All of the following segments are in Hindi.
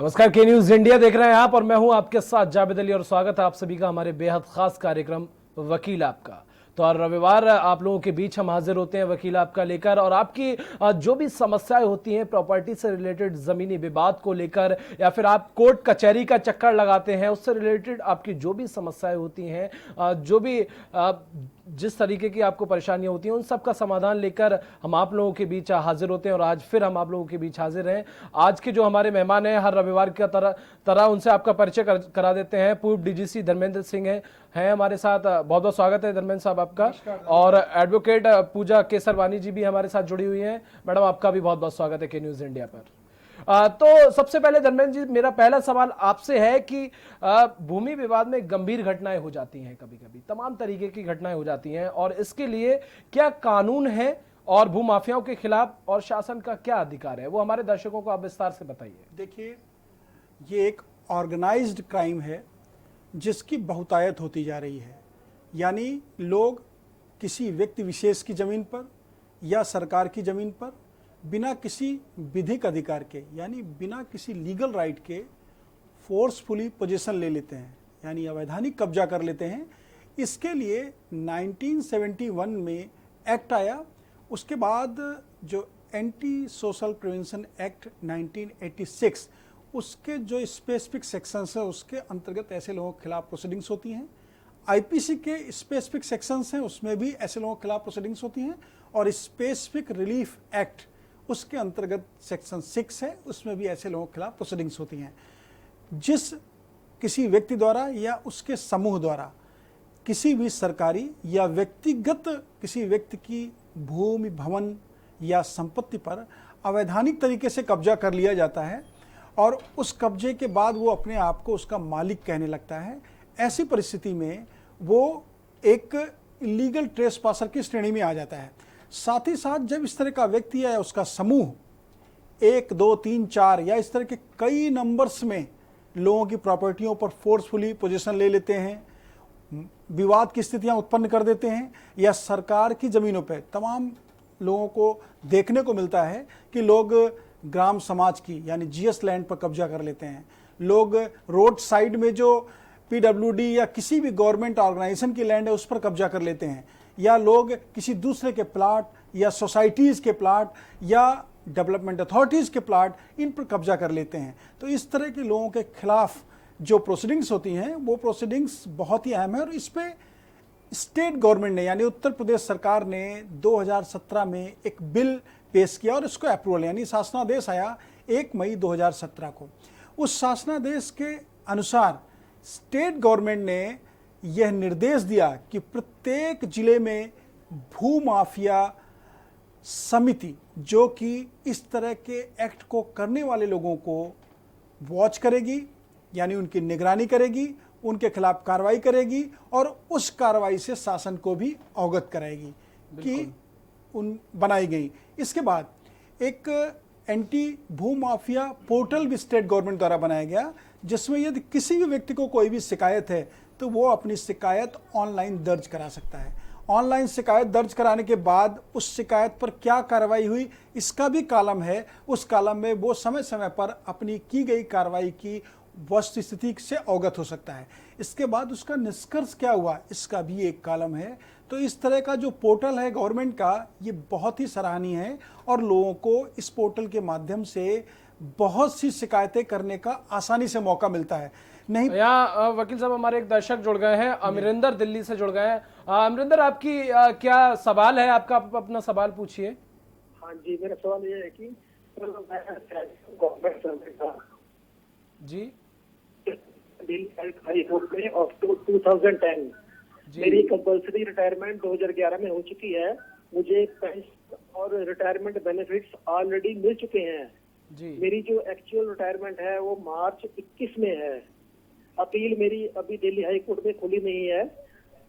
नमस्कार, के न्यूज इंडिया देख रहे हैं आप और मैं हूं आपके साथ जावेद अली और स्वागत है आप सभी का हमारे बेहद खास कार्यक्रम वकील आपका। तो हर रविवार आप लोगों के बीच हम हाजिर होते हैं वकील आपका लेकर, और आपकी जो भी समस्याएं होती हैं प्रॉपर्टी से रिलेटेड, जमीनी विवाद को लेकर, या फिर आप कोर्ट कचहरी का चक्कर लगाते हैं, उससे रिलेटेड आपकी जो भी समस्याएं होती हैं, जो भी जिस तरीके की आपको परेशानियां होती हैं, उन सब का समाधान लेकर हम आप लोगों के बीच हाजिर होते हैं। और आज फिर हम आप लोगों के बीच हाजिर हैं। आज के जो हमारे मेहमान हैं, हर रविवार की तरह उनसे आपका परिचय करा देते हैं। पूर्व डीजीसी धर्मेंद्र सिंह हैं हमारे साथ। बहुत बहुत स्वागत है धर्मेंद्र साहब आपका। और एडवोकेट पूजा केसरवानी जी भी हमारे साथ जुड़ी हुई हैं। मैडम, आपका भी बहुत बहुत स्वागत है के न्यूज इंडिया पर। तो सबसे पहले धर्मेंद्र जी, मेरा पहला सवाल आपसे है कि भूमि विवाद में गंभीर घटनाएं हो जाती हैं, कभी कभी तमाम तरीके की घटनाएं हो जाती हैं, और इसके लिए क्या कानून है और भूमाफियाओं के खिलाफ और शासन का क्या अधिकार है, वो हमारे दर्शकों को आप विस्तार से बताइए। देखिए, ये एक ऑर्गेनाइज्ड क्राइम है जिसकी बहुतायत होती जा रही है। यानी लोग किसी व्यक्ति विशेष की ज़मीन पर या सरकार की ज़मीन पर बिना किसी विधिक अधिकार के, यानी बिना किसी लीगल राइट के फोर्सफुली पोजीशन ले लेते हैं, यानी अवैधानिक कब्जा कर लेते हैं। इसके लिए 1971 में एक्ट आया। उसके बाद जो एंटी सोशल प्रिवेंशन एक्ट 1986, उसके जो स्पेसिफिक सेक्शंस हैं उसके अंतर्गत ऐसे लोगों के खिलाफ प्रोसीडिंग्स होती हैं। आईपीसी के स्पेसिफिक सेक्शंस हैं, उसमें भी ऐसे लोगों के खिलाफ प्रोसीडिंग्स होती हैं। और स्पेसिफिक रिलीफ एक्ट, उसके अंतर्गत सेक्शन 6 है, उसमें भी ऐसे लोगों के खिलाफ प्रोसीडिंग्स होती हैं। जिस किसी व्यक्ति द्वारा या उसके समूह द्वारा किसी भी सरकारी या व्यक्तिगत किसी व्यक्ति की भूमि, भवन या संपत्ति पर अवैधानिक तरीके से कब्जा कर लिया जाता है और उस कब्जे के बाद वो अपने आप को उसका मालिक कहने लगता है, ऐसी परिस्थिति में वो एक इलीगल ट्रेसपासर की श्रेणी में आ जाता है। साथ ही साथ जब इस तरह का व्यक्ति या उसका समूह 1, 2, 3, 4 या इस तरह के कई नंबर्स में लोगों की प्रॉपर्टियों पर फोर्सफुली पोजीशन ले लेते हैं, विवाद की स्थितियां उत्पन्न कर देते हैं, या सरकार की ज़मीनों पर तमाम लोगों को देखने को मिलता है कि लोग ग्राम समाज की यानी जीएस लैंड पर कब्जा कर लेते हैं, लोग रोड साइड में जो पीडब्ल्यूडी या किसी भी गवर्नमेंट ऑर्गेनाइजेशन की लैंड है उस पर कब्जा कर लेते हैं, या लोग किसी दूसरे के प्लाट या सोसाइटीज़ के प्लाट या डेवलपमेंट अथॉरिटीज़ के प्लाट, इन पर कब्जा कर लेते हैं। तो इस तरह के लोगों के खिलाफ जो प्रोसीडिंग्स होती हैं वो प्रोसीडिंग्स बहुत ही अहम है। और इस पर स्टेट गवर्नमेंट ने यानी उत्तर प्रदेश सरकार ने 2017 में एक बिल पेश किया और इसको अप्रूवल यानी शासनादेश आया 1 मई 2017 को। उस शासनादेश के अनुसार स्टेट गवर्नमेंट ने यह निर्देश दिया कि प्रत्येक जिले में भूमाफिया समिति जो कि इस तरह के एक्ट को करने वाले लोगों को वॉच करेगी, यानी उनकी निगरानी करेगी, उनके खिलाफ कार्रवाई करेगी और उस कार्रवाई से शासन को भी अवगत कराएगी कि उन बनाई गई। इसके बाद एक एंटी भूमाफिया पोर्टल भी स्टेट गवर्नमेंट द्वारा बनाया गया, जिसमें यदि किसी भी व्यक्ति को कोई भी शिकायत है तो वो अपनी शिकायत ऑनलाइन दर्ज करा सकता है। ऑनलाइन शिकायत दर्ज कराने के बाद उस शिकायत पर क्या कार्रवाई हुई इसका भी कॉलम है। उस कॉलम में वो समय समय पर अपनी की गई कार्रवाई की वस्तुस्थिति से अवगत हो सकता है। इसके बाद उसका निष्कर्ष क्या हुआ इसका भी एक कॉलम है। तो इस तरह का जो पोर्टल है गवर्नमेंट का, ये बहुत ही सराहनीय है और लोगों को इस पोर्टल के माध्यम से बहुत सी शिकायतें करने का आसानी से मौका मिलता है। नहीं, यहाँ वकील साहब हमारे एक दर्शक जुड़ गए हैं, अमरिंदर दिल्ली से जुड़ गए हैं। अमरिंदर, आपकी क्या सवाल है? आपका अपना सवाल पूछिए। हाँ जी, मेरा सवाल ये है कि गवर्नमेंट सर्विस का जी हाई कोर्ट में ऑफ 2010 मेरी कंपल्सरी रिटायरमेंट 2011 में हो चुकी है। मुझे पेंशन और रिटायरमेंट बेनिफिट्स ऑलरेडी मिल चुके हैं जी। मेरी जो एक्चुअल रिटायरमेंट है वो मार्च 21 में है। अपील मेरी अभी दिल्ली हाई कोर्ट में खुली नहीं है,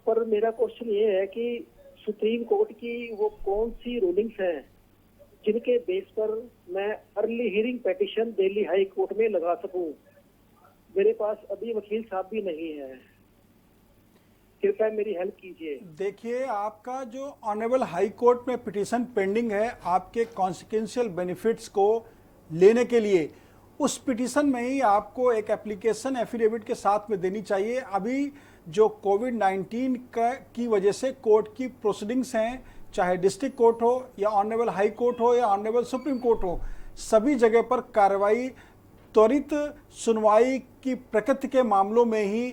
पर मेरा क्वेश्चन ये है कि सुप्रीम कोर्ट की वो कौन सी रूलिंग्स हैं जिनके बेस पर मैं early hearing petition Delhi high court में लगा सकूं। मेरे पास अभी वकील साहब भी नहीं है, कृपया मेरी हेल्प कीजिए। देखिए, आपका जो ऑनरेबल हाई कोर्ट में पिटीशन पेंडिंग है आपके कॉन्सिक्वेंशियल बेनिफिट्स को लेने के लिए, उस पिटीशन में ही आपको एक एप्लीकेशन एफिडेविट के साथ में देनी चाहिए। अभी जो कोविड-19 की वजह से कोर्ट की प्रोसीडिंग्स हैं, चाहे डिस्ट्रिक्ट कोर्ट हो या ऑनरेबल हाई कोर्ट हो या ऑनरेबल सुप्रीम कोर्ट हो, सभी जगह पर कार्रवाई त्वरित सुनवाई की प्रकृति के मामलों में ही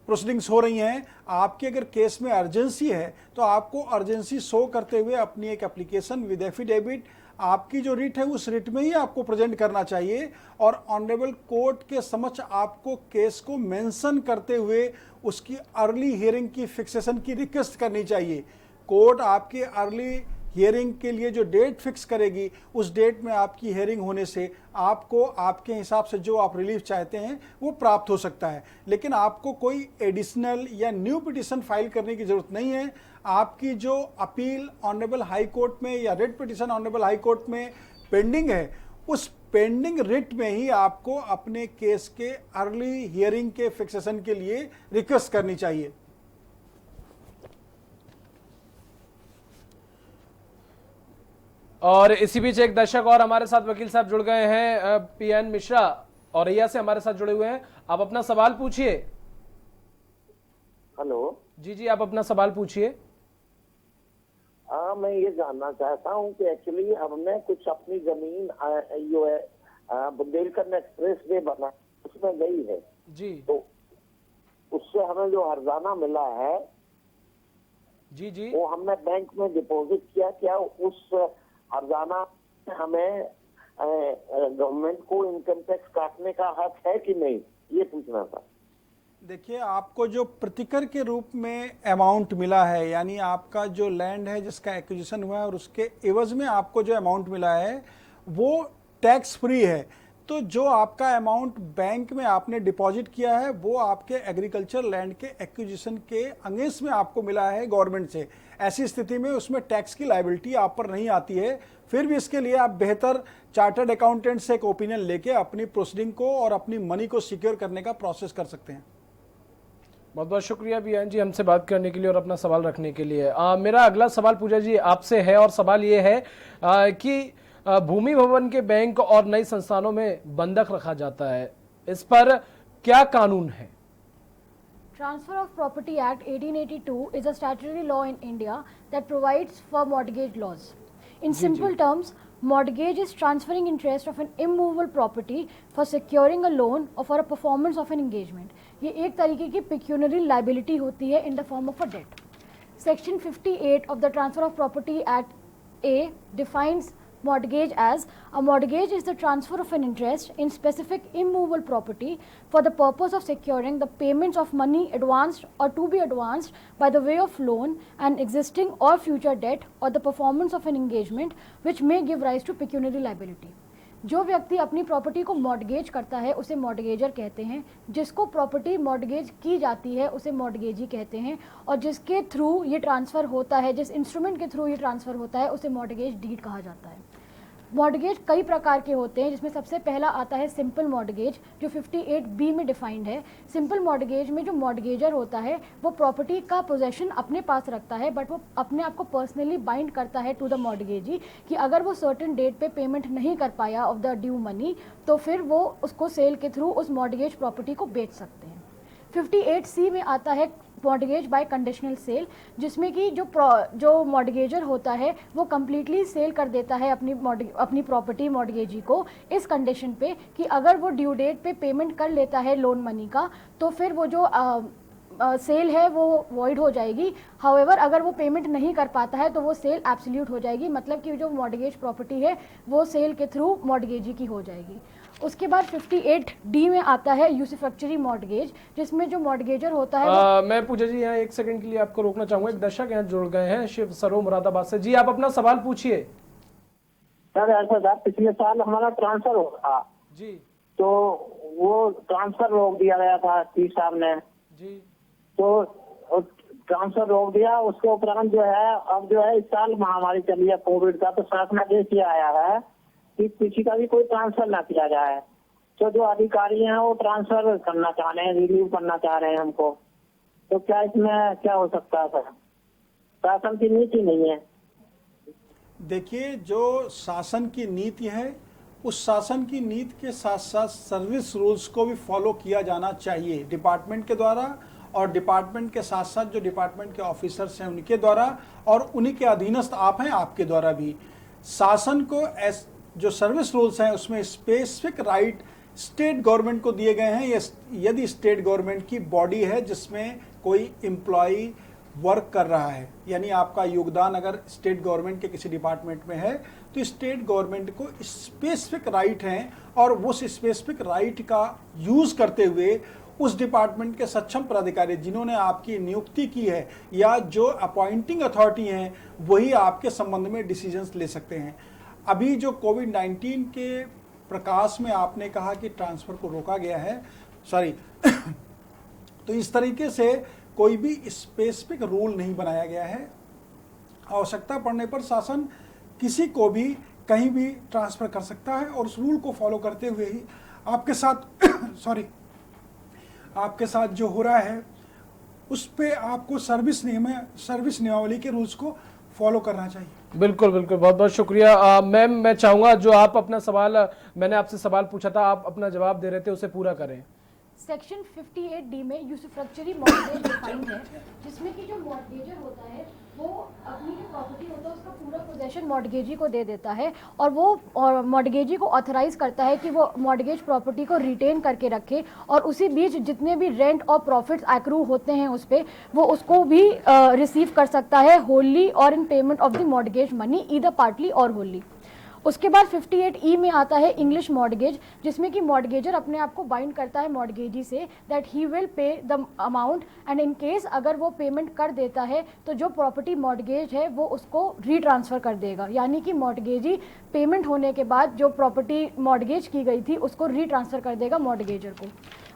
प्रोसीडिंग्स हो रही हैं। आपके अगर केस में अर्जेंसी है तो आपको अर्जेंसी शो करते हुए अपनी एक एप्लीकेशन विद एफिडेविट आपकी जो रिट है उस रिट में ही आपको प्रेजेंट करना चाहिए और ऑनरेबल कोर्ट के समक्ष आपको केस को मेंशन करते हुए उसकी अर्ली हियरिंग की फिक्सेशन की रिक्वेस्ट करनी चाहिए। कोर्ट आपके अर्ली हियरिंग के लिए जो डेट फिक्स करेगी उस डेट में आपकी हियरिंग होने से आपको आपके हिसाब से जो आप रिलीफ चाहते हैं वो प्राप्त हो सकता है। लेकिन आपको कोई एडिशनल या न्यू पिटीशन फाइल करने की जरूरत नहीं है। आपकी जो अपील ऑनरेबल हाई कोर्ट में या writ petition honourable high court में पेंडिंग है, उस पेंडिंग रिट में ही आपको अपने केस के अर्ली हियरिंग के फिक्सेशन के लिए रिक्वेस्ट करनी चाहिए। और इसी बीच एक दर्शक और हमारे साथ वकील साहब जुड़ गए हैं, पीएन मिश्रा औरैया से हमारे साथ जुड़े हुए हैं। आप अपना सवाल पूछिए। हेलो जी जी, आप अपना सवाल पूछिए। मैं ये जानना चाहता हूँ कि एक्चुअली हमने कुछ अपनी जमीन जो है बुंदेलखंड एक्सप्रेस वे बना उसमें गई है जी, तो उससे हमें जो हर्जाना मिला है जी जी, वो हमने बैंक में डिपॉजिट किया। क्या उस हर्जाना हमें गवर्नमेंट को इनकम टैक्स काटने का हक है कि नहीं, ये पूछना था। देखिए, आपको जो प्रतिकर के रूप में अमाउंट मिला है, यानी आपका जो लैंड है जिसका एक्विजिशन हुआ है और उसके एवज में आपको जो अमाउंट मिला है वो टैक्स फ्री है। तो जो आपका अमाउंट बैंक में आपने डिपॉजिट किया है वो आपके एग्रीकल्चर लैंड के एक्विजिशन के अगेंस्ट में आपको मिला है गवर्नमेंट से। ऐसी स्थिति में उसमें टैक्स की लायबिलिटी आप पर नहीं आती है। फिर भी इसके लिए आप बेहतर चार्टर्ड अकाउंटेंट से एक ओपिनियन लेके अपनी प्रोसीडिंग को और अपनी मनी को सिक्योर करने का प्रोसेस कर सकते हैं। बहुत बहुत शुक्रिया बीएन जी हमसे बात करने के लिए और अपना सवाल रखने के लिए। मेरा अगला सवाल पूजा जी आपसे है और सवाल ये है कि भूमि भवन के बैंक और नई संस्थानों में बंधक रखा जाता है, इस पर क्या कानून है? Transfer of Property Act 1882 is a statutory law in India that provides for mortgage laws. In simple terms, mortgage is transferring interest of an immovable property for securing a loan or for a performance of an engagement. ये एक तरीके की pecuniary liability होती है in the form of a debt. Section 58 of the Transfer of Property Act A defines mortgage as a mortgage is the transfer of an interest in specific immovable property for the purpose of securing the payments of money advanced or to be advanced by the way of loan, an existing or future debt, or the performance of an engagement which may give rise to pecuniary liability. जो व्यक्ति अपनी प्रॉपर्टी को मॉर्टगेज करता है उसे मॉर्टगेजर कहते हैं, जिसको प्रॉपर्टी मॉर्टगेज की जाती है उसे मॉर्टगेजी कहते हैं, और जिसके थ्रू ये ट्रांसफ़र होता है, जिस इंस्ट्रूमेंट के थ्रू ये ट्रांसफ़र होता है उसे मॉर्टगेज डीड कहा जाता है। मॉर्टगेज कई प्रकार के होते हैं, जिसमें सबसे पहला आता है सिंपल मॉर्टगेज जो 58B में डिफाइंड है। सिंपल मॉर्टगेज में जो मॉर्टगेजर होता है वो प्रॉपर्टी का पोजेशन अपने पास रखता है, बट वो अपने आप को पर्सनली बाइंड करता है टू द मॉर्टगेजी कि अगर वो सर्टेन डेट पे पेमेंट नहीं कर पाया ऑफ द ड्यू मनी तो फिर वो उसको सेल के थ्रू उस मॉर्टगेज प्रॉपर्टी को बेच सकते हैं। 58C में आता है मॉर्टगेज बाय कंडीशनल सेल, जिसमें कि जो मॉर्टगेजर होता है वो कम्प्लीटली सेल कर देता है अपनी प्रॉपर्टी मॉर्टगेजी को इस कंडीशन पे कि अगर वो ड्यू डेट पे पेमेंट कर लेता है लोन मनी का तो फिर वो जो सेल है वो वॉइड हो जाएगी। हाउएवर अगर वो पेमेंट नहीं कर पाता है तो वो सेल एब्सोल्यूट हो जाएगी, मतलब कि जो मॉर्टगेज प्रॉपर्टी है वो सेल के थ्रू मॉर्टगेजी की हो जाएगी। उसके बाद 58D में आता है यूसुफैक्चरी मॉर्टगेज, जिसमें जो मॉर्टगेजर होता है मैं पूजा जी यहाँ एक सेकंड के लिए आपको रोकना चाहूंगा। एक दर्शक यहाँ जुड़ गए हैं शिव सरो मुरादाबाद से। जी आप अपना सवाल पूछिए। सर ऐसा था, पिछले साल हमारा ट्रांसफर हो था जी, तो वो ट्रांसफर रोक दिया गया था पी साहब ने जी, तो ट्रांसफर रोक दिया। उसके उपरांत जो है अब जो है इस साल महामारी चली है कोविड का, तो शासन आदेश ये आया है कि किसी का भी कोई ट्रांसफर ना किया जाए। तो जो अधिकारी हैं वो ट्रांसफर करना चाह रहे हैं, रिलीव करना चाह रहे हैं हमको, तो क्या इसमें क्या हो सकता है सर? शासन की नीति नहीं है। देखिए, जो शासन की नीति है उस शासन की नीति के साथ साथ सर्विस रूल्स को भी फॉलो किया जाना चाहिए डिपार्टमेंट के द्वारा, और डिपार्टमेंट के साथ साथ जो डिपार्टमेंट के ऑफिसर्स हैं उनके द्वारा, और उन्हीं के अधीनस्थ आप हैं आपके द्वारा भी। शासन को जो सर्विस रूल्स हैं उसमें स्पेसिफिक राइट स्टेट गवर्नमेंट को दिए गए हैं। यदि स्टेट गवर्नमेंट की बॉडी है जिसमें कोई एम्प्लॉई वर्क कर रहा है, यानी आपका योगदान अगर स्टेट गवर्नमेंट के किसी डिपार्टमेंट में है, तो स्टेट गवर्नमेंट को स्पेसिफिक राइट हैं, और उस स्पेसिफिक राइट का यूज करते हुए उस डिपार्टमेंट के सक्षम पदाधिकारी जिन्होंने आपकी नियुक्ति की है या जो अपॉइंटिंग अथॉरिटी हैं, वही आपके संबंध में डिसीजंस ले सकते हैं। अभी जो कोविड-19 के प्रकाश में आपने कहा कि ट्रांसफर को रोका गया है, तो इस तरीके से कोई भी स्पेसिफिक रूल नहीं बनाया गया है। आवश्यकता पड़ने पर शासन किसी को भी कहीं भी ट्रांसफर कर सकता है, और उस रूल को फॉलो करते हुए ही आपके साथ आपके साथ जो हो रहा है उस पे आपको सर्विस नियमावली के रूल्स को फॉलो करना चाहिए। बिल्कुल बिल्कुल, बहुत बहुत शुक्रिया। मैम, मैं चाहूंगा जो आप अपना सवाल, मैंने आपसे सवाल पूछा था, आप अपना जवाब दे रहे थे, उसे पूरा करें। सेक्शन 58D में यूसुफ्रक्चरी मॉर्गेज डिफाइंड है, जिसमें कि जो मॉर्गेजर होता है वो अपनी जो प्रॉपर्टी होता है उसका पूरा पोजेशन मॉर्गेजी को दे देता है, और वो मॉर्गेजी को ऑथराइज करता है कि वो मॉर्गेज प्रॉपर्टी को रिटेन करके रखे, और उसी बीच जितने भी रेंट और प्रॉफिट्स एक्रू होते हैं उस पर वो उसको भी रिसीव कर सकता है, होली और इन payment of the mortgage money, either partly और होली। उसके बाद 58E में आता है इंग्लिश मॉर्गेज, जिसमें कि मॉर्गेजर अपने आप को बाइंड करता है mortgagee say that he will pay the amount, and in case अगर वो पेमेंट कर देता है तो जो प्रॉपर्टी मॉर्गेज है वो उसको रीट्रांसफ़र कर देगा, यानी कि मॉर्गेजी पेमेंट होने के बाद जो प्रॉपर्टी मॉर्गेज की गई थी उसको रीट्रांसफ़र कर देगा मॉर्गेजर को।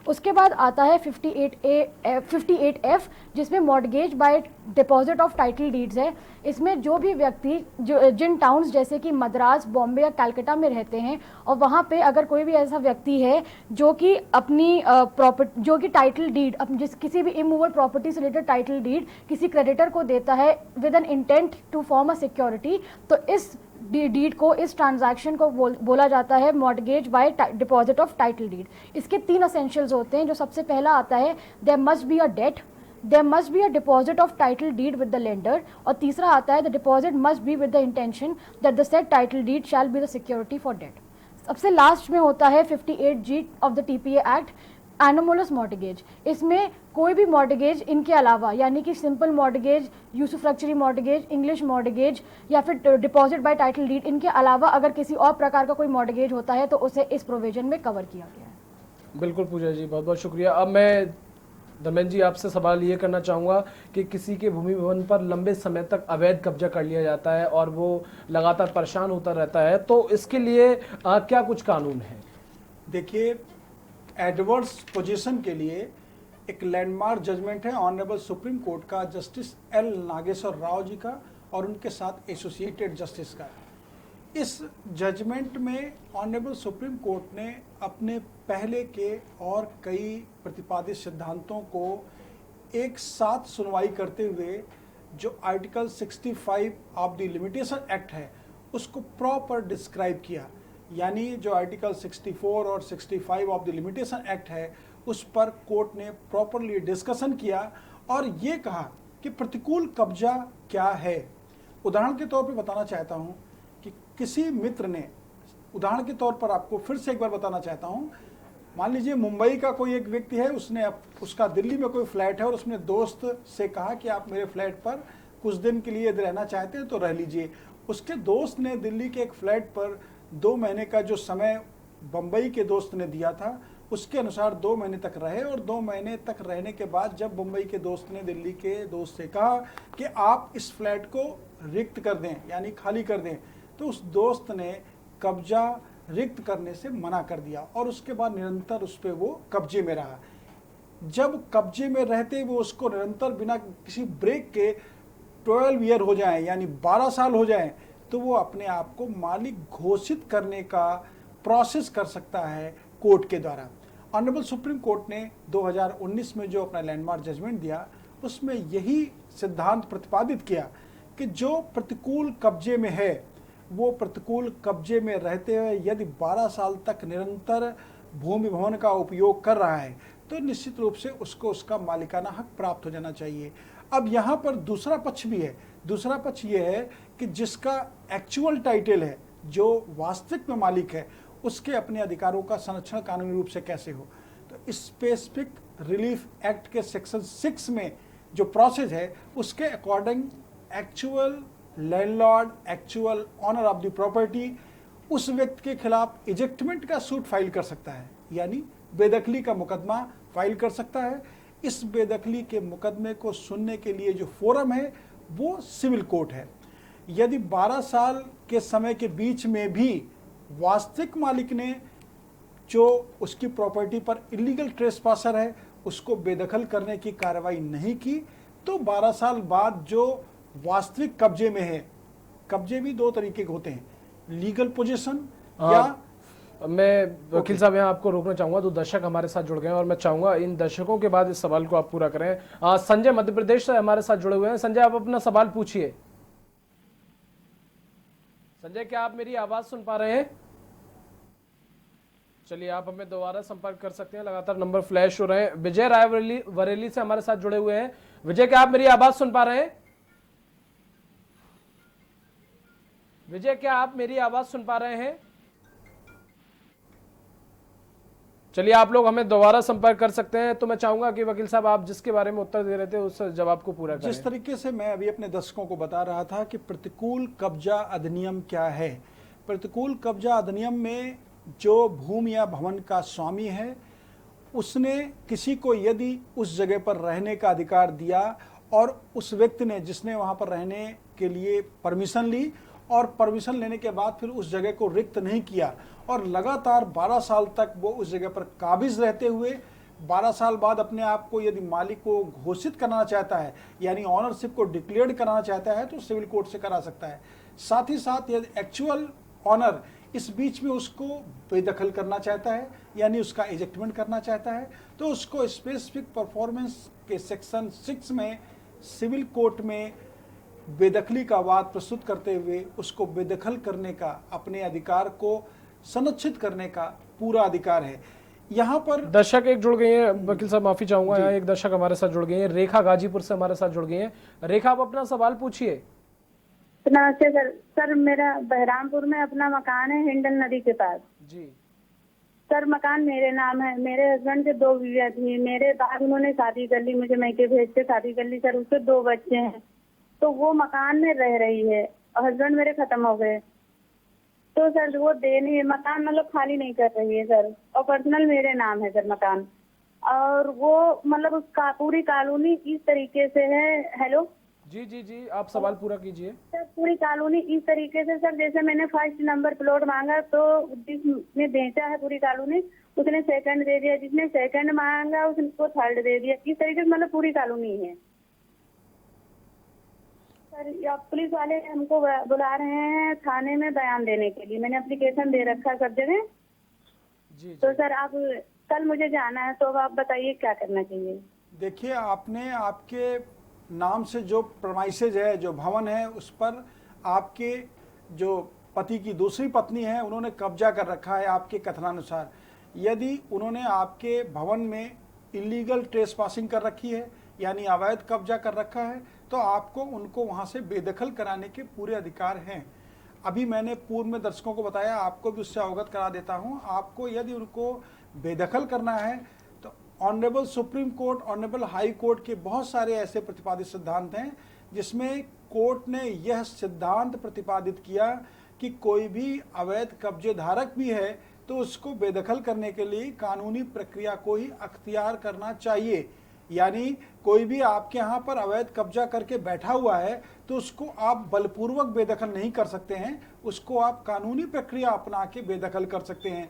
उसके बाद आता है 58F, जिसमें mortgage by deposit of title deeds है। इसमें जो भी व्यक्ति जिन टाउन्स जैसे कि मद्रास, बॉम्बे या कलकत्ता में रहते हैं, और वहाँ पे अगर कोई भी ऐसा व्यक्ति है जो कि अपनी प्रॉपर्टी, जो कि टाइटल डीड किसी भी इमूवेबल प्रॉपर्टी से रिलेटेड टाइटल डीड किसी क्रेडिटर को देता है with an intent to form a security, तो इस डीड को, इस ट्रांजैक्शन को बोला जाता है mortgage by deposit of title deed. इसके 3 एसेंशियल्स होते हैं। जो सबसे पहला आता है there must be a debt, there must be a deposit of title deed with the lender, और तीसरा आता है the deposit must be with the intention that the said title deed shall be the security for debt. सबसे लास्ट में होता है 58G of the TPA act, anomalous mortgage. इसमें कोई भी मॉर्गेज इनके अलावा, यानी कि simple mortgage, usufructuary mortgage, English mortgage या फिर डिपॉजिट बाय टाइटल डीड, इनके अलावा अगर किसी और प्रकार का कोई मॉर्गेज होता है तो उसे इस प्रोविजन में कवर किया गया है। बिल्कुल पूजा जी, बहुत बहुत शुक्रिया। अब मैं धर्मेंद्र जी आपसे सवाल ये करना चाहूँगा कि किसी के भूमि भवन पर लंबे समय तक अवैध कब्जा कर लिया जाता है और वो लगातार परेशान होता रहता है, तो इसके लिए क्या कुछ कानून है? देखिए, एडवर्स पोजीशन के लिए एक लैंडमार्क जजमेंट है ऑनरेबल सुप्रीम कोर्ट का जस्टिस एल नागेश्वर राव जी का और उनके साथ एसोसिएटेड जस्टिस का। इस जजमेंट में ऑनरेबल सुप्रीम कोर्ट ने अपने पहले के और कई प्रतिपादित सिद्धांतों को एक साथ सुनवाई करते हुए जो article 65 of the limitation act है उसको प्रॉपर डिस्क्राइब किया। यानी जो आर्टिकल 64 और 65 ऑफ द लिमिटेशन एक्ट है उस पर कोर्ट ने प्रॉपरली डिस्कशन किया और ये कहा कि प्रतिकूल कब्जा क्या है। उदाहरण के तौर पे बताना चाहता हूँ कि किसी मित्र ने, उदाहरण के तौर पर आपको फिर से एक बार बताना चाहता हूँ, मान लीजिए मुंबई का कोई एक व्यक्ति है, उसका दिल्ली में कोई फ्लैट है और उसने दोस्त से कहा कि आप मेरे फ्लैट पर कुछ दिन के लिए यदि रहना चाहते हैं तो रह लीजिए। उसके दोस्त ने दिल्ली के एक फ्लैट पर 2 महीने का जो समय बम्बई के दोस्त ने दिया था उसके अनुसार 2 महीने तक रहे, और 2 महीने तक रहने के बाद जब मुंबई के दोस्त ने दिल्ली के दोस्त से कहा कि आप इस फ्लैट को रिक्त कर दें यानी खाली कर दें, तो उस दोस्त ने कब्जा रिक्त करने से मना कर दिया और उसके बाद निरंतर उस पर वो कब्जे में रहा। जब कब्जे में रहते वो उसको निरंतर बिना किसी ब्रेक के 12 ईयर हो जाएं यानी 12 साल हो जाएं, तो वो अपने आप को मालिक घोषित करने का प्रोसेस कर सकता है कोर्ट के द्वारा। ऑनरेबल सुप्रीम कोर्ट ने 2019 में जो अपना लैंडमार्क जजमेंट दिया उसमें यही सिद्धांत प्रतिपादित किया कि जो प्रतिकूल कब्जे में है वो प्रतिकूल कब्जे में रहते हुए यदि 12 साल तक निरंतर भूमि भवन का उपयोग कर रहा है तो निश्चित रूप से उसको उसका मालिकाना हक प्राप्त हो जाना चाहिए। अब यहाँ पर दूसरा पक्ष भी है। दूसरा पक्ष ये है कि जिसका एक्चुअल टाइटल है, जो वास्तविक में मालिक है, उसके अपने अधिकारों का संरक्षण कानूनी रूप से कैसे हो। तो स्पेसिफिक रिलीफ एक्ट के सेक्शन 6 में जो प्रोसेस है उसके according actual landlord, actual owner of the property उस व्यक्ति के खिलाफ इजेक्टमेंट का सूट फाइल कर सकता है, यानी बेदखली का मुकदमा फाइल कर सकता है। इस बेदखली के मुकदमे को सुनने के लिए जो फोरम है वो सिविल कोर्ट है। यदि 12 साल के समय के बीच में भी वास्तविक मालिक ने जो उसकी प्रॉपर्टी पर इलीगल ट्रेसपासर है उसको बेदखल करने की कार्रवाई नहीं की, तो 12 साल बाद जो वास्तविक कब्जे में है, कब्जे भी दो तरीके के होते हैं, लीगल पोजीशन या मैं वकील साहब यहाँ आपको रोकना चाहूंगा। 2 दर्शक हमारे साथ जुड़ गए हैं और मैं चाहूंगा इन दर्शकों के बाद इस सवाल को आप पूरा करें। संजय मध्य प्रदेश से हमारे साथ जुड़े हुए हैं। संजय, आप अपना सवाल पूछिए। संजय, क्या आप मेरी आवाज सुन पा रहे हैं? चलिए, आप हमें दोबारा संपर्क कर सकते हैं, लगातार नंबर फ्लैश हो रहे हैं। विजय राय वरेली से हमारे साथ जुड़े हुए हैं। विजय, क्या आप मेरी आवाज सुन पा रहे हैं? विजय, क्या आप मेरी आवाज सुन पा रहे हैं? चलिए, आप लोग हमें दोबारा संपर्क कर सकते हैं। तो मैं चाहूंगा कि वकील साहब आप जिसके बारे में उत्तर दे रहे थे उस जवाब को पूरा करें। जिस तरीके से मैं अभी अपने दर्शकों को बता रहा था कि प्रतिकूल कब्जा अधिनियम क्या है। प्रतिकूल कब्जा अधिनियम में जो भूमि या भवन का स्वामी है उसने किसी को यदि उस जगह पर रहने का अधिकार दिया और उस व्यक्ति ने जिसने वहां पर रहने के लिए परमिशन ली और परमिशन लेने के बाद फिर उस जगह को रिक्त नहीं किया और लगातार 12 साल तक वो उस जगह पर काबिज रहते हुए 12 साल बाद अपने आप को यदि मालिक को घोषित करना चाहता है, यानी ऑनरशिप को डिक्लेयर कराना चाहता है, तो सिविल कोर्ट से करा सकता है। साथ ही साथ यदि एक्चुअल ऑनर इस बीच में उसको बेदखल करना चाहता है, यानी उसका इजेक्टमेंट करना चाहता है, तो उसको स्पेसिफिक परफॉर्मेंस के सेक्शन 6 में सिविल कोर्ट में बेदखली का वाद प्रस्तुत करते हुए उसको बेदखल करने का, अपने अधिकार को संरक्षित करने का पूरा अधिकार है। यहाँ पर दर्शक एक जुड़ गए हैं। वकील साहब माफी चाहूंगा, यहाँ एक दर्शक हमारे साथ जुड़ गए हैं। रेखा गाजीपुर से हमारे साथ जुड़ गई हैं। रेखा, आप अपना सवाल पूछिए। नमस्ते सर। सर, मेरा बहरामपुर में अपना मकान है, हिंडल नदी के पास जी। सर। मकान मेरे नाम है। मेरे हस्बैंड से 2 बीवियां थी। मेरे बाद उन्होंने शादी कर ली, मुझे मैके भेज के शादी कर ली सर। उससे 2 बच्चे हैं, तो वो मकान में रह रही है और हस्बैंड मेरे खत्म हो गए, तो सर वो दे नहीं, मकान मतलब खाली नहीं कर रही है सर, और पर्सनल मेरे नाम है सर मकान। और वो मतलब उसका पूरी कॉलोनी इस तरीके से है। हेलो जी जी जी, आप सवाल पूरा कीजिए। सर, पूरी कॉलोनी इस तरीके से सर, जैसे मैंने 1st नंबर प्लॉट मांगा तो जिसने बेचा है पूरी कॉलोनी उसने 2nd दे दिया, जिसने 2nd मांगा उसको 3rd दे दिया। इस तरीके से मतलब पूरी कॉलोनी है सर। पुलिस वाले हमको बुला रहे हैं थाने में बयान देने के लिए। मैंने एप्लीकेशन दे रखा सब जगह जी। तो सर आप कल मुझे जाना है, तो अब आप बताइए क्या करना चाहिए। देखिए, आपने आपके नाम से जो प्रमाइसेज है, जो भवन है, उस पर आपके जो पति की दूसरी पत्नी है उन्होंने कब्जा कर रखा है आपके कथनानुसार। यदि उन्होंने आपके भवन में इलीगल ट्रेसपासिंग कर रखी है, यानी अवैध कब्जा कर रखा है, तो आपको उनको वहां से बेदखल कराने के पूरे अधिकार हैं। अभी मैंने पूर्व में दर्शकों को बताया, आपको भी उससे अवगत करा देता हूं। आपको यदि उनको बेदखल करना है तो honourable supreme court, honourable high court के बहुत सारे ऐसे प्रतिपादित सिद्धांत हैं जिसमें कोर्ट ने यह सिद्धांत प्रतिपादित किया कि कोई भी अवैध कब्जे धारक भी है तो उसको बेदखल करने के लिए कानूनी प्रक्रिया को ही अख्तियार करना चाहिए। यानी कोई भी आपके यहाँ पर अवैध कब्जा करके बैठा हुआ है तो उसको आप बलपूर्वक बेदखल नहीं कर सकते हैं, उसको आप कानूनी प्रक्रिया अपना के बेदखल कर सकते हैं।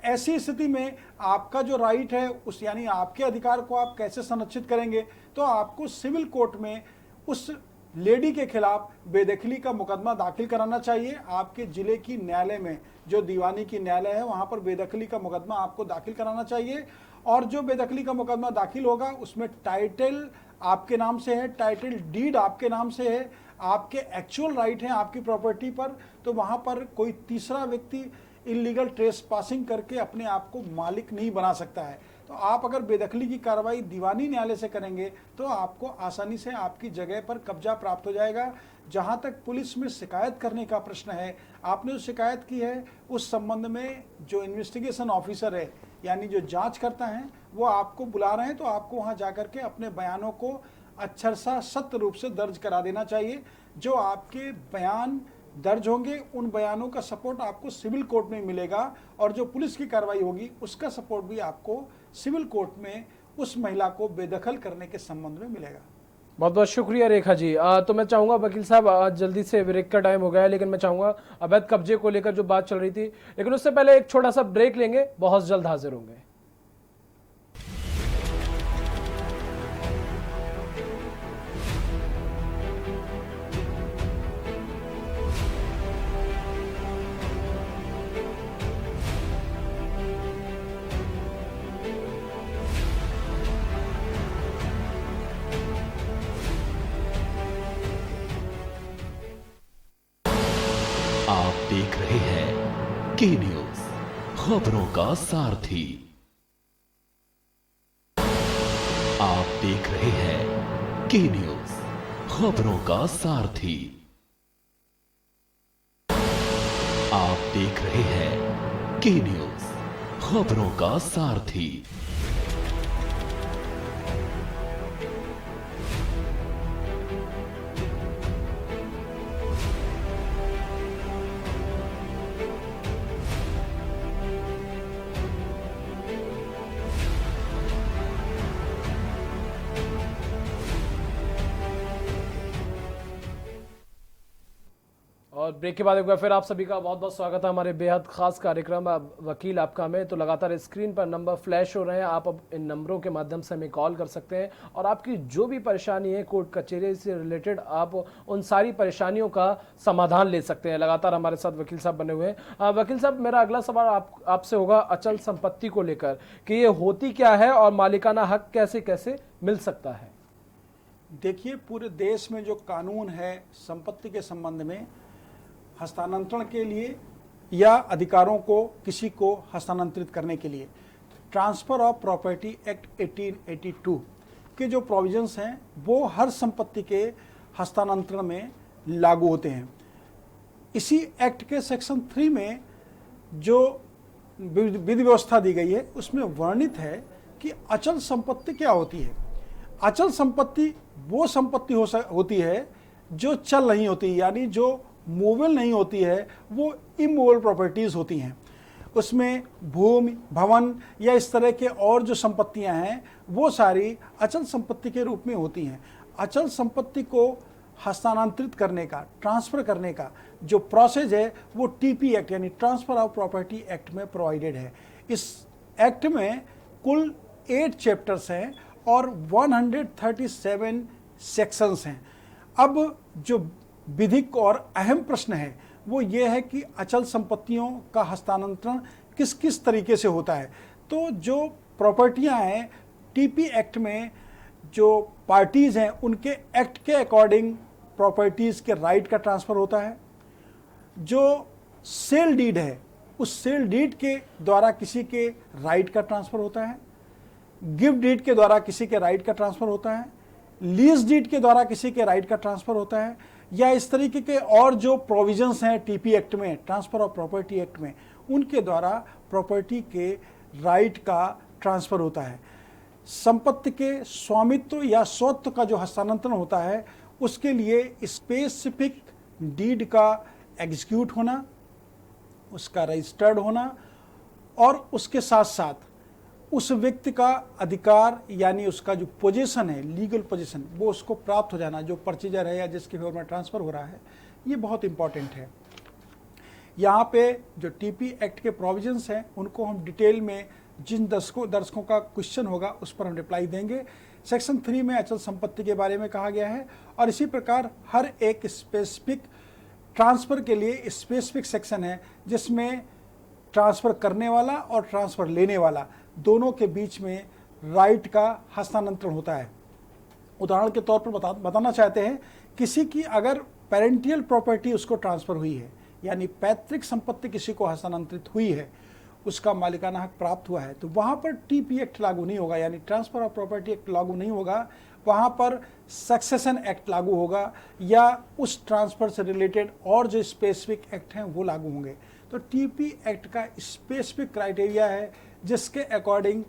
ऐसी स्थिति में आपका जो राइट है उस, यानी आपके अधिकार को आप कैसे संरक्षित करेंगे, तो आपको सिविल कोर्ट में उस लेडी के खिलाफ बेदखली का मुकदमा दाखिल कराना चाहिए। आपके जिले की न्यायालय में, जो दीवानी की न्यायालय है, वहां पर बेदखली का मुकदमा आपको दाखिल कराना चाहिए। और जो बेदखली का मुकदमा दाखिल होगा उसमें टाइटल आपके नाम से है, टाइटल डीड आपके नाम से है, आपके एक्चुअल राइट हैं आपकी प्रॉपर्टी पर, तो वहाँ पर कोई तीसरा व्यक्ति इलीगल ट्रेस पासिंग करके अपने आप को मालिक नहीं बना सकता है। तो आप अगर बेदखली की कार्रवाई दीवानी न्यायालय से करेंगे तो आपको आसानी से आपकी जगह पर कब्जा प्राप्त हो जाएगा। जहाँ तक पुलिस में शिकायत करने का प्रश्न है, आपने जो शिकायत की है उस संबंध में जो इन्वेस्टिगेशन ऑफिसर है यानी जो जांच करता है वो आपको बुला रहे हैं, तो आपको वहाँ जाकर के अपने बयानों को अक्षरशः सत्य रूप से दर्ज करा देना चाहिए। जो आपके बयान दर्ज होंगे उन बयानों का सपोर्ट आपको सिविल कोर्ट में मिलेगा और जो पुलिस की कार्रवाई होगी उसका सपोर्ट भी आपको सिविल कोर्ट में उस महिला को बेदखल करने के संबंध में मिलेगा। बहुत बहुत शुक्रिया रेखा जी। तो मैं चाहूंगा वकील साहब, जल्दी से ब्रेक का टाइम हो गया है, लेकिन मैं चाहूंगा अवैध कब्जे को लेकर जो बात चल रही थी, लेकिन उससे पहले एक छोटा सा ब्रेक लेंगे, बहुत जल्द हाजिर होंगे। आप देख रहे हैं के न्यूज, खबरों का सारथी। आप देख रहे हैं के न्यूज, खबरों का सारथी। आप देख रहे हैं के न्यूज, खबरों का सारथी। और ब्रेक के बाद एक बार फिर आप सभी का बहुत बहुत स्वागत है हमारे बेहद खास कार्यक्रम वकील आपका में। तो लगातार स्क्रीन पर नंबर फ्लैश हो रहे हैं, आप अब इन नंबरों के माध्यम से हमें कॉल कर सकते हैं और आपकी जो भी परेशानी है कोर्ट कचहरी से रिलेटेड, आप उन सारी परेशानियों का समाधान ले सकते हैं। लगातार हमारे साथ वकील साहब बने हुए हैं। वकील साहब, मेरा अगला सवाल आपसे होगा अचल संपत्ति को लेकर कि ये होती क्या है और मालिकाना हक कैसे कैसे मिल सकता है। देखिए, पूरे देश में जो कानून है संपत्ति के संबंध में हस्तांतरण के लिए या अधिकारों को किसी को हस्तांतरित करने के लिए, ट्रांसफ़र ऑफ प्रॉपर्टी एक्ट 1882 के जो प्रोविजंस हैं वो हर संपत्ति के हस्तांतरण में लागू होते हैं। इसी एक्ट के सेक्शन 3 में जो विधि व्यवस्था दी गई है उसमें वर्णित है कि अचल संपत्ति क्या होती है। अचल संपत्ति वो संपत्ति होती है जो चल नहीं होती, यानी जो मूवेबल नहीं होती है, वो इमूवेबल प्रॉपर्टीज़ होती हैं। उसमें भूमि, भवन या इस तरह के और जो संपत्तियां हैं वो सारी अचल संपत्ति के रूप में होती हैं। अचल संपत्ति को हस्तांतरित करने का, ट्रांसफ़र करने का जो प्रोसेस है वो टीपी एक्ट यानी ट्रांसफ़र ऑफ प्रॉपर्टी एक्ट में प्रोवाइडेड है। इस एक्ट में कुल 8 चैप्टर्स हैं और 137 सेक्शंस हैं। अब जो विधिक और अहम प्रश्न है वो ये है कि अचल संपत्तियों का हस्तांतरण किस किस तरीके से होता है। तो जो प्रॉपर्टियां हैं टीपी एक्ट में जो पार्टीज़ हैं उनके एक्ट के अकॉर्डिंग प्रॉपर्टीज़ के राइट का ट्रांसफ़र होता है। जो सेल डीड है उस सेल डीड के द्वारा किसी के राइट का ट्रांसफ़र होता है। गिफ्ट डीड के द्वारा किसी के राइट का ट्रांसफ़र होता है। लीज डीड के द्वारा किसी के राइट का ट्रांसफ़र होता है। या इस तरीके के और जो प्रोविजंस हैं टीपी एक्ट में, ट्रांसफ़र ऑफ प्रॉपर्टी एक्ट में, उनके द्वारा प्रॉपर्टी के राइट का ट्रांसफ़र होता है। संपत्ति के स्वामित्व या स्वत्व का जो हस्तांतरण होता है उसके लिए स्पेसिफिक डीड का एग्जीक्यूट होना, उसका रजिस्टर्ड होना और उसके साथ साथ उस व्यक्ति का अधिकार यानी उसका जो पोजीशन है, लीगल पोजीशन, वो उसको प्राप्त हो जाना, जो परचेजर है या जिसके फेवर में ट्रांसफ़र हो रहा है, ये बहुत इंपॉर्टेंट है। यहाँ पे जो टीपी एक्ट के प्रोविजंस हैं उनको हम डिटेल में जिन दर्शकों का क्वेश्चन होगा उस पर हम रिप्लाई देंगे। सेक्शन 3 में अचल संपत्ति के बारे में कहा गया है और इसी प्रकार हर एक स्पेसिफिक ट्रांसफ़र के लिए स्पेसिफिक सेक्शन है जिसमें ट्रांसफ़र करने वाला और ट्रांसफ़र लेने वाला दोनों के बीच में राइट का हस्तांतरण होता है। उदाहरण के तौर पर बताना चाहते हैं किसी की अगर पेरेंटियल प्रॉपर्टी उसको ट्रांसफ़र हुई है, यानी पैतृक संपत्ति किसी को हस्तांतरित हुई है, उसका मालिकाना हक प्राप्त हुआ है, तो वहाँ पर टीपी एक्ट लागू नहीं होगा, यानी ट्रांसफ़र ऑफ प्रॉपर्टी एक्ट लागू नहीं होगा। वहाँ पर सक्सेशन एक्ट लागू होगा या उस ट्रांसफ़र से रिलेटेड और जो स्पेसिफिक एक्ट हैं वो लागू होंगे। तो टीपी एक्ट का स्पेसिफिक क्राइटेरिया है जिसके अकॉर्डिंग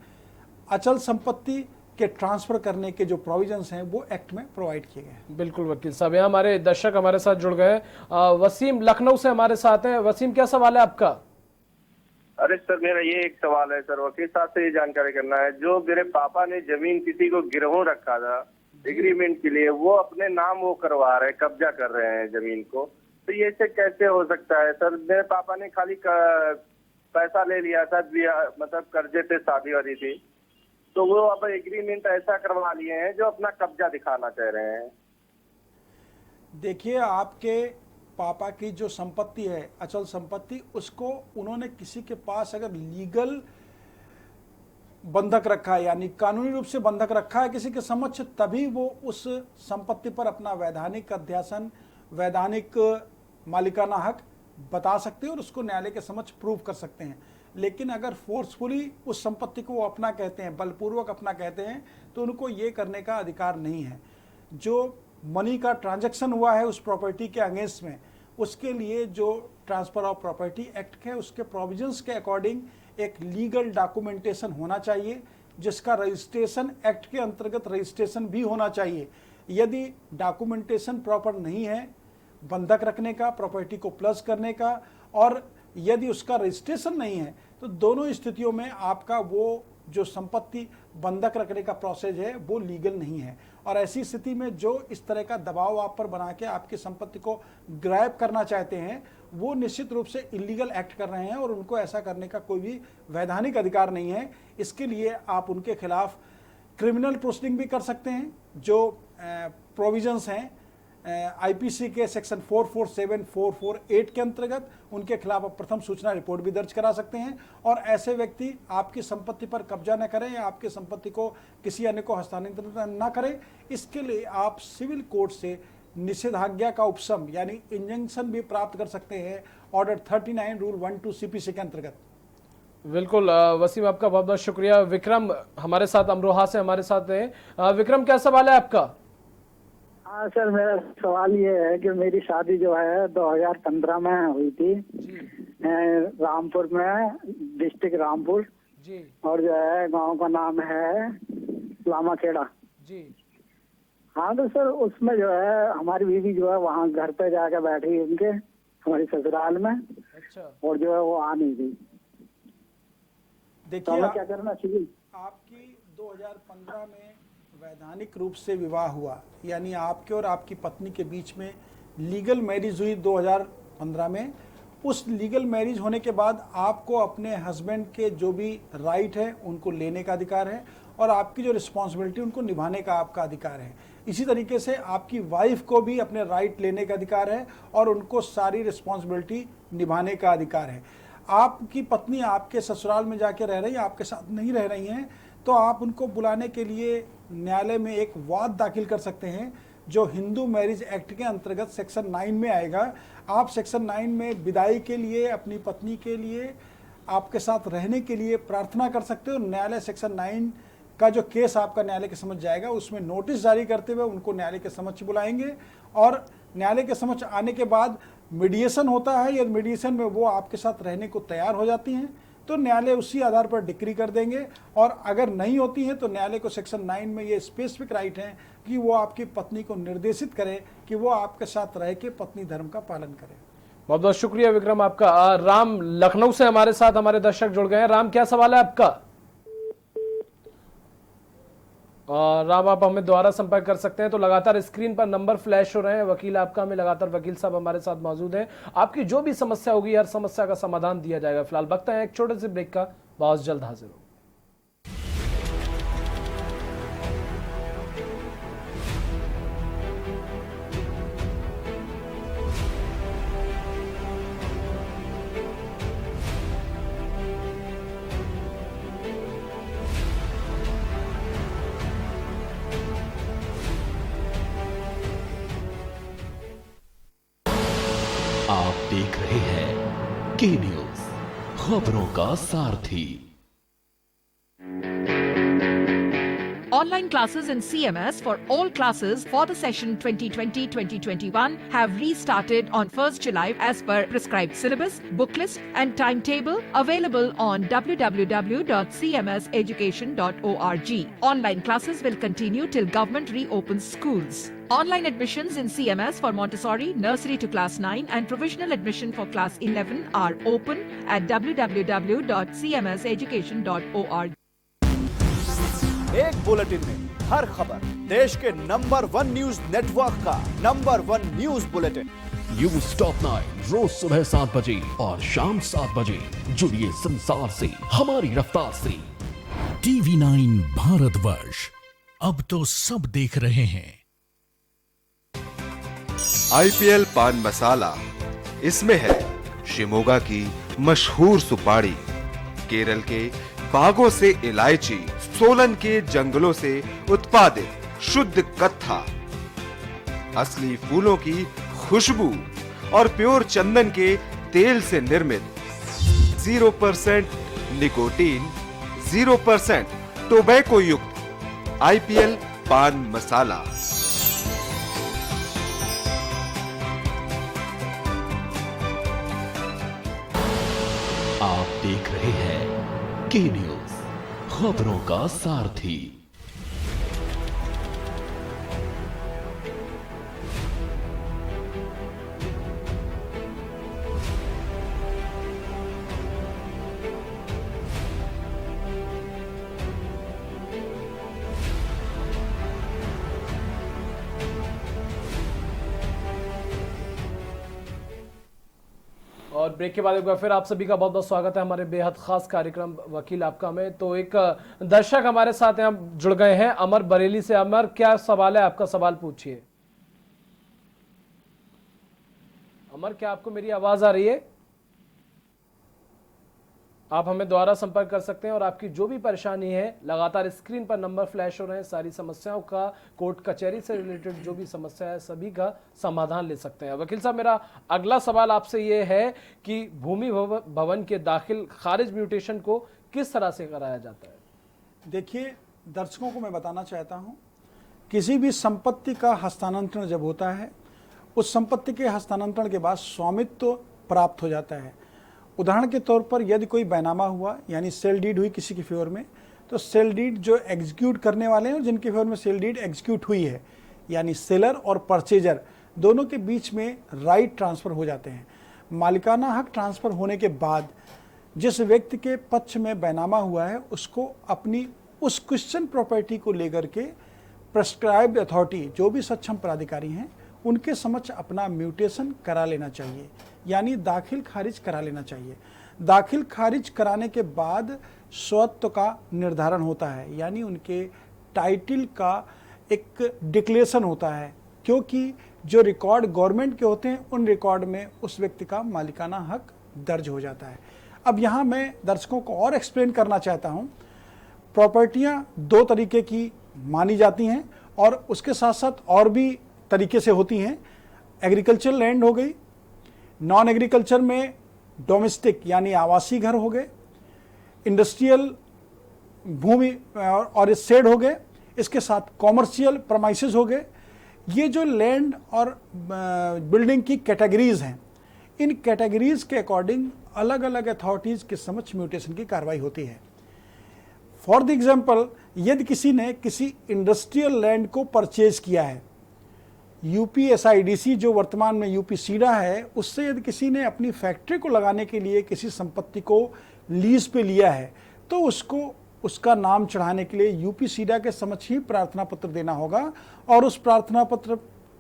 अचल संपत्ति के ट्रांसफ़र करने के जो प्रोविजंस हैं वो एक्ट में प्रोवाइड किए गए हैं। बिल्कुल वकील साहब, यहाँ हमारे दर्शक हमारे साथ जुड़ गए हैं। वसीम लखनऊ से हमारे साथ हैं। वसीम, क्या सवाल है आपका? अरे सर, मेरा ये एक सवाल है सर, वकील साहब से ये जानकारी करना है। जो मेरे पापा ने जमीन किसी को गिरहू रखा था एग्रीमेंट के लिए, वो अपने नाम वो करवा रहे हैं, कब्जा कर रहे हैं जमीन को, तो ये से कैसे हो सकता है सर? मेरे पापा ने खाली पैसा ले लिया था, मतलब कर्जे थे, शादी वादी थी, तो वो अब एग्रीमेंट ऐसा करवा लिए हैं जो अपना कब्जा दिखाना चाह रहे हैं। देखिए, आपके पापा की जो संपत्ति है, अचल संपत्ति, उसको उन्होंने किसी के पास अगर लीगल बंधक रखा है, यानी कानूनी रूप से बंधक रखा है किसी के समक्ष, तभी वो उस संपत्ति पर अपना वैधानिक अध्यासन, वैधानिक मालिकाना हक बता सकते हैं और उसको न्यायालय के समक्ष प्रूव कर सकते हैं। लेकिन अगर फोर्सफुली उस संपत्ति को वो अपना कहते हैं, बलपूर्वक अपना कहते हैं, तो उनको ये करने का अधिकार नहीं है। जो मनी का ट्रांजैक्शन हुआ है उस प्रॉपर्टी के अगेंस्ट में, उसके लिए जो ट्रांसफ़र ऑफ प्रॉपर्टी एक्ट है उसके प्रोविजंस के अकॉर्डिंग एक लीगल डॉक्यूमेंटेशन होना चाहिए, जिसका रजिस्ट्रेशन एक्ट के अंतर्गत रजिस्ट्रेशन भी होना चाहिए। यदि डॉक्यूमेंटेशन प्रॉपर नहीं है बंधक रखने का, प्रॉपर्टी को प्लस करने का, और यदि उसका रजिस्ट्रेशन नहीं है, तो दोनों स्थितियों में आपका वो जो संपत्ति बंधक रखने का प्रोसेस है वो लीगल नहीं है। और ऐसी स्थिति में जो इस तरह का दबाव आप पर बना के आपकी संपत्ति को ग्रैब करना चाहते हैं, वो निश्चित रूप से इलीगल एक्ट कर रहे हैं और उनको ऐसा करने का कोई भी वैधानिक अधिकार नहीं है। इसके लिए आप उनके खिलाफ क्रिमिनल प्रोसीडिंग भी कर सकते हैं। जो प्रोविजंस हैं आईपीसी के सेक्शन 447, 448 के अंतर्गत उनके खिलाफ आप प्रथम सूचना रिपोर्ट भी दर्ज करा सकते हैं। और ऐसे व्यक्ति आपकी संपत्ति पर कब्जा न करें या आपकी संपत्ति को किसी अन्य को हस्तांतरित न करें, इसके लिए आप सिविल कोर्ट से निषेधाज्ञा का उपशम यानी इंजंक्शन भी प्राप्त कर सकते हैं ऑर्डर 39 रूल 12 सीपीसी के अंतर्गत। बिल्कुल वसीम, आपका बहुत बहुत शुक्रिया। विक्रम हमारे साथ अमरोहा से हमारे साथ हैं। विक्रम, क्या सवाल है आपका? हाँ सर, मेरा सवाल ये है कि मेरी शादी जो है 2015 में हुई थी रामपुर में, डिस्ट्रिक्ट रामपुर जी, और जो है गांव का नाम है लामाखेड़ा जी। हाँ, तो सर उसमें जो है हमारी बीवी जो है वहाँ घर पे जाके बैठी उनके हमारी ससुराल में। अच्छा। और जो है वो आ नहीं गई। देखिए, तो क्या करना चाहिए? आपकी 2015 में वैधानिक रूप से विवाह हुआ, यानी आपके और आपकी पत्नी के बीच में लीगल मैरिज हुई 2015 में। उस लीगल मैरिज होने के बाद आपको अपने हस्बैंड के जो भी राइट है उनको लेने का अधिकार है और आपकी जो रिस्पॉन्सिबिलिटी उनको निभाने का आपका अधिकार है। इसी तरीके से आपकी वाइफ को भी अपने राइट लेने का अधिकार है और उनको सारी रिस्पॉन्सिबिलिटी निभाने का अधिकार है। आपकी पत्नी आपके ससुराल में जाके रह रही है, आपके साथ नहीं रह रही हैं, तो आप उनको बुलाने के लिए न्यायालय में एक वाद दाखिल कर सकते हैं जो हिंदू मैरिज एक्ट के अंतर्गत सेक्शन 9 में आएगा। आप सेक्शन 9 में विदाई के लिए, अपनी पत्नी के लिए, आपके साथ रहने के लिए प्रार्थना कर सकते हो। न्यायालय सेक्शन 9 का जो केस आपका न्यायालय के समक्ष जाएगा उसमें नोटिस जारी करते हुए उनको न्यायालय के समक्ष बुलाएंगे और न्यायालय के समक्ष आने के बाद मीडिएशन होता है। यदि मीडिएशन में वो आपके साथ रहने को तैयार हो जाती हैं तो न्यायालय उसी आधार पर डिक्री कर देंगे, और अगर नहीं होती हैं तो न्यायालय को सेक्शन 9 में ये स्पेसिफिक राइट है कि वो आपकी पत्नी को निर्देशित करे कि वो आपके साथ रह के पत्नी धर्म का पालन करे। बहुत बहुत शुक्रिया विक्रम आपका। राम लखनऊ से हमारे साथ हमारे दर्शक जुड़ गए हैं। राम, क्या सवाल है आपका? राम, आप हमें दोबारा संपर्क कर सकते हैं। तो लगातार स्क्रीन पर नंबर फ्लैश हो रहे हैं वकील आपका में, लगातार वकील साहब हमारे साथ मौजूद हैं। आपकी जो भी समस्या होगी हर समस्या का समाधान दिया जाएगा। फिलहाल वक्त है एक छोटे से ब्रेक का, बहुत जल्द हाजिर हो। के न्यूज, खबरों का सारथी। Online classes in CMS for all classes for the session 2020-2021 have restarted on 1st July as per prescribed syllabus, book list and timetable available on www.cmseducation.org. Online classes will continue till government reopens schools. Online admissions in CMS for Montessori, nursery to class 9 and provisional admission for class 11 are open at www.cmseducation.org. एक बुलेटिन में हर खबर, देश के नंबर 1 न्यूज नेटवर्क का number 1 news bulletin. News top 9 रोज सुबह 7 बजे और शाम 7 बजे। जुड़िए संसार से हमारी रफ्तार से। टीवी 9 भारतवर्ष, अब तो सब देख रहे हैं। IPL पान मसाला, इसमें है शिमोगा की मशहूर सुपारी, केरल के बागों से इलायची, सोलन के जंगलों से उत्पादित शुद्ध कत्था, असली फूलों की खुशबू और प्योर चंदन के तेल से निर्मित 0% निकोटीन, 0% टोबैको युक्त IPL पान मसाला। आप देख रहे हैं के न्यूज, खबरों का सारथी। और ब्रेक के बाद एक बार फिर आप सभी का बहुत बहुत स्वागत है हमारे बेहद खास कार्यक्रम वकील आपका में। तो एक दर्शक हमारे साथ यहाँ जुड़ गए हैं, अमर बरेली से। अमर, क्या सवाल है आपका? सवाल पूछिए। अमर, क्या आपको मेरी आवाज आ रही है? आप हमें दोबारा संपर्क कर सकते हैं और आपकी जो भी परेशानी है, लगातार स्क्रीन पर नंबर फ्लैश हो रहे हैं, सारी समस्याओं का, कोर्ट कचहरी से रिलेटेड जो भी समस्या है सभी का समाधान ले सकते हैं। वकील साहब, मेरा अगला सवाल आपसे ये है कि भूमि भवन के दाखिल खारिज म्यूटेशन को किस तरह से कराया जाता है? देखिए, दर्शकों को मैं बताना चाहता हूँ, किसी भी संपत्ति का हस्तांतरण जब होता है, उस संपत्ति के हस्तांतरण के बाद स्वामित्व प्राप्त हो जाता है। उदाहरण के तौर पर यदि कोई बैनामा हुआ, यानी सेल डीड हुई किसी के फेवर में, तो सेल डीड जो एग्जीक्यूट करने वाले हैं और जिनके फेवर में सेल डीड एग्जीक्यूट हुई है, यानी सेलर और परचेजर दोनों के बीच में राइट ट्रांसफ़र हो जाते हैं। मालिकाना हक ट्रांसफ़र होने के बाद जिस व्यक्ति के पक्ष में बैनामा हुआ है, उसको अपनी उस क्वेश्चन प्रॉपर्टी को लेकर के प्रेस्क्राइब्ड अथॉरिटी, जो भी सक्षम प्राधिकारी हैं, उनके समक्ष अपना म्यूटेशन करा लेना चाहिए, यानी दाखिल खारिज करा लेना चाहिए। दाखिल खारिज कराने के बाद स्वत्व का निर्धारण होता है, यानी उनके टाइटल का एक डिक्लेरेशन होता है, क्योंकि जो रिकॉर्ड गवर्नमेंट के होते हैं उन रिकॉर्ड में उस व्यक्ति का मालिकाना हक दर्ज हो जाता है। अब यहाँ मैं दर्शकों को और एक्सप्लेन करना चाहता हूँ। प्रॉपर्टियाँ दो तरीके की मानी जाती हैं और उसके साथ साथ और भी तरीके से होती हैं। एग्रीकल्चर लैंड हो गई, नॉन एग्रीकल्चर में डोमेस्टिक यानी आवासीय घर हो गए, इंडस्ट्रियल भूमि और शेड हो गए, इसके साथ कॉमर्शियल प्रमाइसेस हो गए। ये जो लैंड और बिल्डिंग की कैटेगरीज हैं, इन कैटेगरीज के अकॉर्डिंग अलग अलग अथॉरिटीज़ के समक्ष म्यूटेशन की कार्रवाई होती है। फॉर द एग्जाम्पल, यदि किसी ने किसी इंडस्ट्रियल लैंड को परचेज किया है, UPSIDC जो वर्तमान में UP सीडा है, उससे यदि किसी ने अपनी फैक्ट्री को लगाने के लिए किसी संपत्ति को लीज पे लिया है, तो उसको उसका नाम चढ़ाने के लिए UP सीडा के समक्ष ही प्रार्थना पत्र देना होगा और उस प्रार्थना पत्र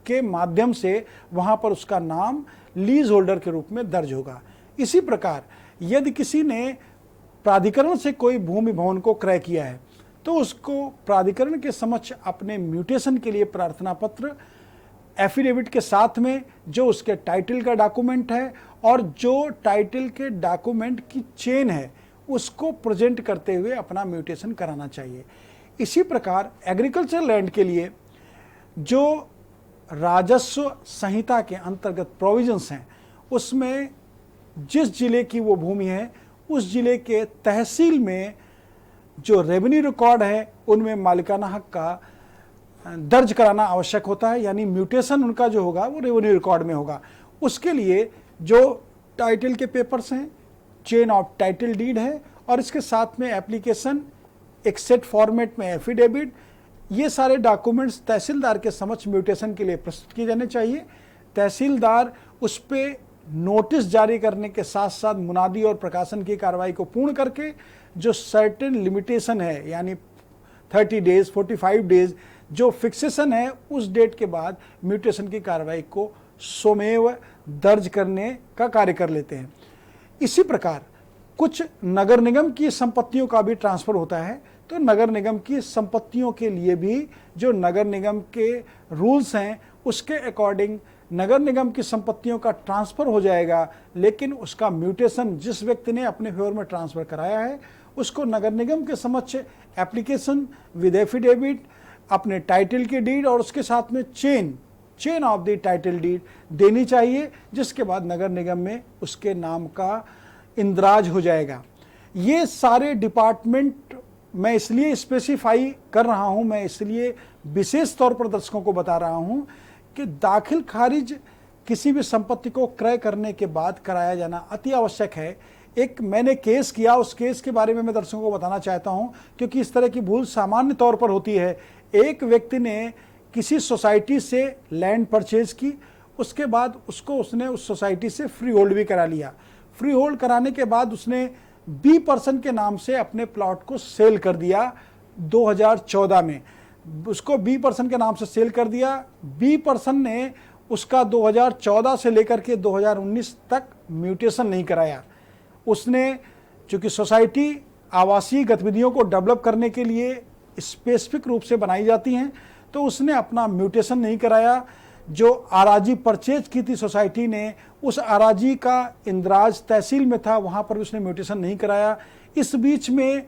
के माध्यम से वहाँ पर उसका नाम लीज होल्डर के रूप में दर्ज होगा। इसी प्रकार यदि किसी ने प्राधिकरण से कोई भूमि भवन को क्रय किया है, तो उसको प्राधिकरण के समक्ष अपने म्यूटेशन के लिए प्रार्थना पत्र एफिडेविट के साथ में, जो उसके टाइटल का डॉक्यूमेंट है और जो टाइटल के डॉक्यूमेंट की चेन है, उसको प्रेजेंट करते हुए अपना म्यूटेशन कराना चाहिए। इसी प्रकार एग्रीकल्चर लैंड के लिए जो राजस्व संहिता के अंतर्गत प्रोविजंस हैं, उसमें जिस जिले की वो भूमि है उस जिले के तहसील में जो रेवेन्यू रिकॉर्ड है उनमें मालिकाना हक का दर्ज कराना आवश्यक होता है, यानी म्यूटेशन उनका जो होगा वो रेवेन्यू रिकॉर्ड में होगा। उसके लिए जो टाइटल के पेपर्स हैं, चेन ऑफ टाइटल डीड है, और इसके साथ में एप्लीकेशन, एक सेट फॉर्मेट में एफिडेविट, ये सारे डॉक्यूमेंट्स तहसीलदार के समक्ष म्यूटेशन के लिए प्रस्तुत किए जाने चाहिए। तहसीलदार उस पर नोटिस जारी करने के साथ साथ मुनादी और प्रकाशन की कार्रवाई को पूर्ण करके जो सर्टेन लिमिटेशन है, यानी 30 डेज, 45 डेज जो फिक्सेशन है, उस डेट के बाद म्यूटेशन की कार्रवाई को स्वमेव दर्ज करने का कार्य कर लेते हैं। इसी प्रकार कुछ नगर निगम की संपत्तियों का भी ट्रांसफर होता है, तो नगर निगम की संपत्तियों के लिए भी जो नगर निगम के रूल्स हैं उसके अकॉर्डिंग नगर निगम की संपत्तियों का ट्रांसफर हो जाएगा, लेकिन उसका म्यूटेशन जिस व्यक्ति ने अपने फेवर में ट्रांसफर कराया है उसको नगर निगम के समक्ष एप्लीकेशन विद एफिडेविट, अपने टाइटल की डीड और उसके साथ में chain of the title deed देनी चाहिए, जिसके बाद नगर निगम में उसके नाम का इंदराज हो जाएगा। ये सारे डिपार्टमेंट मैं इसलिए स्पेसिफाई कर रहा हूं, मैं इसलिए विशेष तौर पर दर्शकों को बता रहा हूं कि दाखिल खारिज किसी भी संपत्ति को क्रय करने के बाद कराया जाना अति आवश्यक है। एक मैंने केस किया, उस केस के बारे में मैं दर्शकों को बताना चाहता हूं, क्योंकि इस तरह की भूल सामान्य तौर पर होती है। एक व्यक्ति ने किसी सोसाइटी से लैंड परचेज की, उसके बाद उसने उस सोसाइटी से फ्री होल्ड भी करा लिया। फ्री होल्ड कराने के बाद उसने बी पर्सन के नाम से अपने प्लॉट को सेल कर दिया 2014 में। उसको बी पर्सन के नाम से सेल कर दिया। बी पर्सन ने उसका 2014 से लेकर के 2019 तक म्यूटेशन नहीं कराया। उसने, चूंकि सोसाइटी आवासीय गतिविधियों को डेवलप करने के लिए स्पेसिफिक रूप से बनाई जाती हैं, तो उसने अपना म्यूटेशन नहीं कराया। जो आराजी परचेज की थी सोसाइटी ने, उस आराजी का इंदराज तहसील में था, वहाँ पर उसने म्यूटेशन नहीं कराया। इस बीच में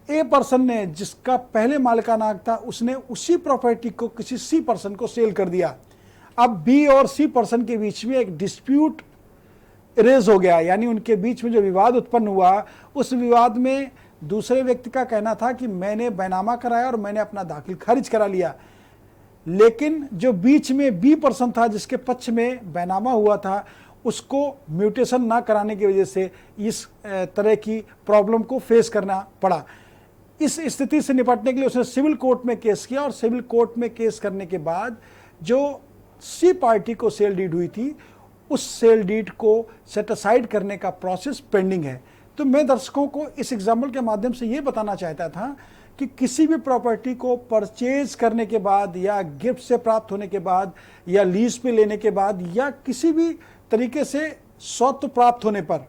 ए पर्सन ने, जिसका पहले मालिकाना हक था, उसने उसी प्रॉपर्टी को किसी सी पर्सन को सेल कर दिया। अब बी और सी पर्सन के बीच में एक डिस्प्यूट रेज हो गया, यानी उनके बीच में जो विवाद उत्पन्न हुआ, उस विवाद में दूसरे व्यक्ति का कहना था कि मैंने बैनामा कराया और मैंने अपना दाखिल खारिज करा लिया, लेकिन जो बीच में बी पर्सन था जिसके पक्ष में बैनामा हुआ था, उसको म्यूटेशन ना कराने की वजह से इस तरह की प्रॉब्लम को फेस करना पड़ा। इस स्थिति से निपटने के लिए उसने सिविल कोर्ट में केस किया, और सिविल कोर्ट में केस करने के बाद जो सी पार्टी को सेल डीड हुई थी, उस सेल डीड को सेटिसाइड करने का प्रोसेस पेंडिंग है। तो मैं दर्शकों को इस एग्जाम्पल के माध्यम से ये बताना चाहता था कि किसी भी प्रॉपर्टी को परचेज करने के बाद, या गिफ्ट से प्राप्त होने के बाद, या लीज पे लेने के बाद, या किसी भी तरीके से स्वत्व प्राप्त होने पर